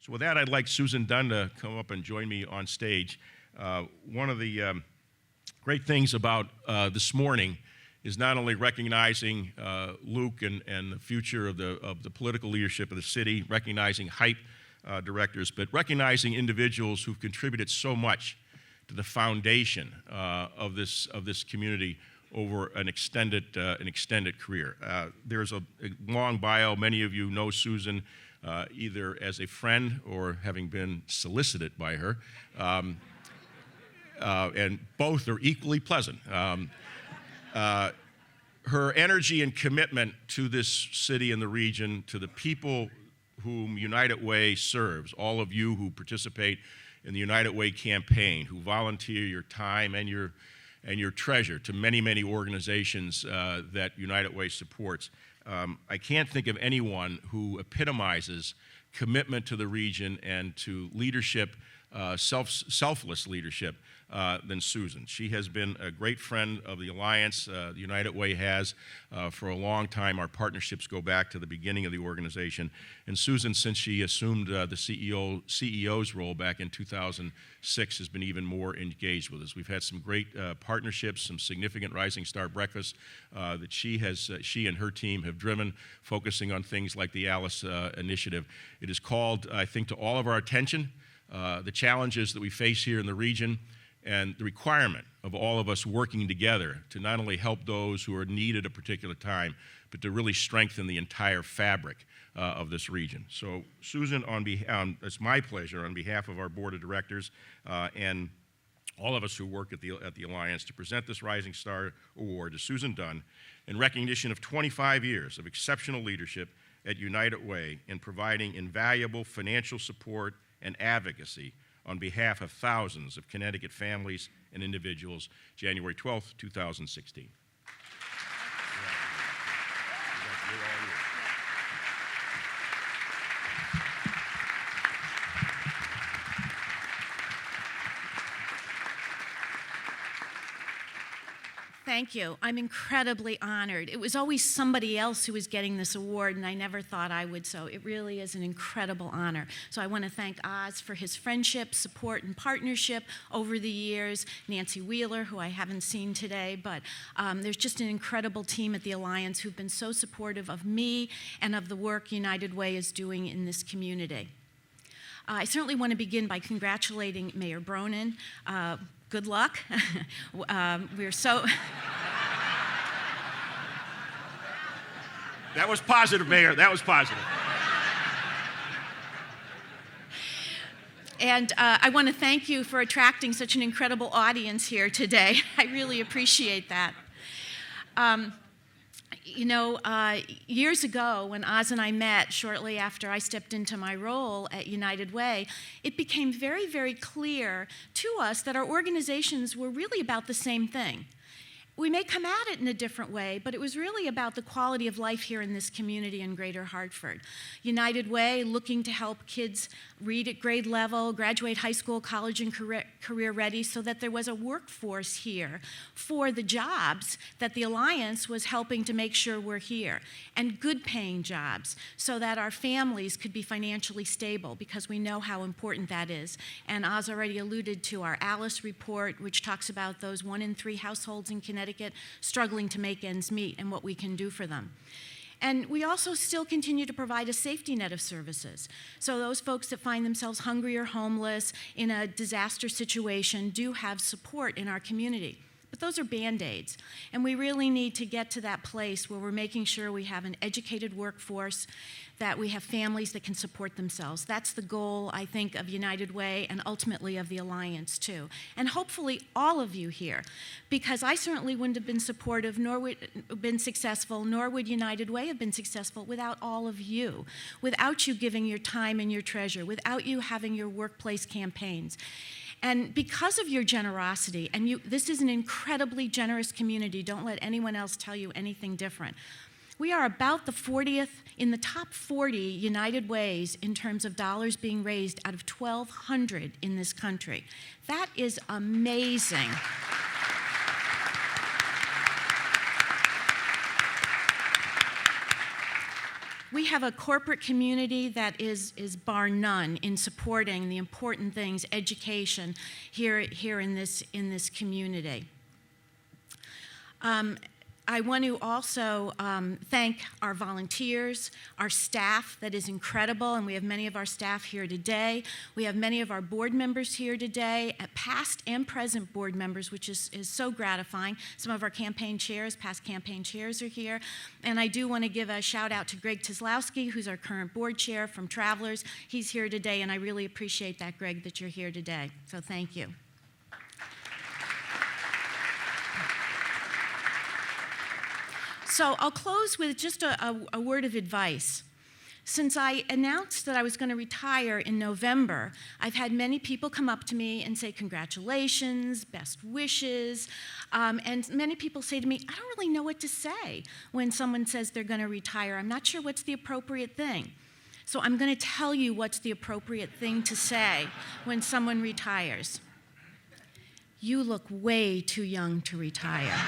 So with that, I'd like Susan Dunn to come up and join me on stage. One of the great things about this morning is not only recognizing Luke and the future of the political leadership of the city, recognizing HYPE directors, but recognizing individuals who've contributed so much to the foundation of this community over an extended career. There's a long bio. Many of you know Susan either as a friend or having been solicited by her, and both are equally pleasant. Her energy and commitment to this city and the region, to the people whom United Way serves, all of you who participate in the United Way campaign, who volunteer your time and your treasure to many, many organizations that United Way supports. I can't think of anyone who epitomizes commitment to the region and to leadership, selfless leadership, than Susan. She has been a great friend of the Alliance. The United Way has for a long time. Our partnerships go back to the beginning of the organization. And Susan, since she assumed the CEO's role back in 2006, has been even more engaged with us. We've had some great partnerships, some significant Rising Star breakfasts that she and her team have driven, focusing on things like the Alice Initiative. It is called, I think, to all of our attention, the challenges that we face here in the region, and the requirement of all of us working together to not only help those who are in need at a particular time, but to really strengthen the entire fabric of this region. So, Susan, it's my pleasure on behalf of our board of directors and all of us who work at the Alliance to present this Rising Star Award to Susan Dunn in recognition of 25 years of exceptional leadership at United Way in providing invaluable financial support and advocacy on behalf of thousands of Connecticut families and individuals, January 12th, 2016. Thank you. I'm incredibly honored. It was always somebody else who was getting this award, and I never thought I would, so it really is an incredible honor. So I want to thank Oz for his friendship, support, and partnership over the years, Nancy Wheeler, who I haven't seen today, but there's just an incredible team at the Alliance who've been so supportive of me and of the work United Way is doing in this community. I certainly want to begin by congratulating Mayor Bronin. Good luck. We're so... That was positive, Mayor. That was positive. And I want to thank you for attracting such an incredible audience here today. I really appreciate that. Years ago, when Oz and I met shortly after I stepped into my role at United Way, it became very, very clear to us that our organizations were really about the same thing. We may come at it in a different way, but it was really about the quality of life here in this community in Greater Hartford. United Way looking to help kids read at grade level, graduate high school, college, and career ready so that there was a workforce here for the jobs that the Alliance was helping to make sure were here, and good paying jobs so that our families could be financially stable, because we know how important that is. And Oz already alluded to our Alice report, which talks about those 1 in 3 households in Connecticut struggling to make ends meet and what we can do for them. And we also still continue to provide a safety net of services. So those folks that find themselves hungry or homeless in a disaster situation do have support in our community. But those are Band-Aids. And we really need to get to that place where we're making sure we have an educated workforce, that we have families that can support themselves. That's the goal, I think, of United Way and ultimately of the Alliance, too. And hopefully all of you here, because I certainly wouldn't have been supportive, nor would been successful, nor would United Way have been successful without all of you, without you giving your time and your treasure, without you having your workplace campaigns. And because of your generosity, and this is an incredibly generous community, don't let anyone else tell you anything different. We are about the 40th in the top 40 United Ways in terms of dollars being raised out of 1,200 in this country. That is amazing. We have a corporate community that is bar none in supporting the important things, education, here in this community. I want to also thank our volunteers, our staff that is incredible, and we have many of our staff here today. We have many of our board members here today, past and present board members, which is so gratifying. Some of our campaign chairs, past campaign chairs are here. And I do want to give a shout out to Greg Tislowski, who's our current board chair from Travelers. He's here today, and I really appreciate that, Greg, that you're here today. So thank you. So I'll close with just a word of advice. Since I announced that I was going to retire in November, I've had many people come up to me and say congratulations, best wishes, and many people say to me, I don't really know what to say when someone says they're going to retire. I'm not sure what's the appropriate thing. So I'm going to tell you what's the appropriate thing to say when someone retires. You look way too young to retire.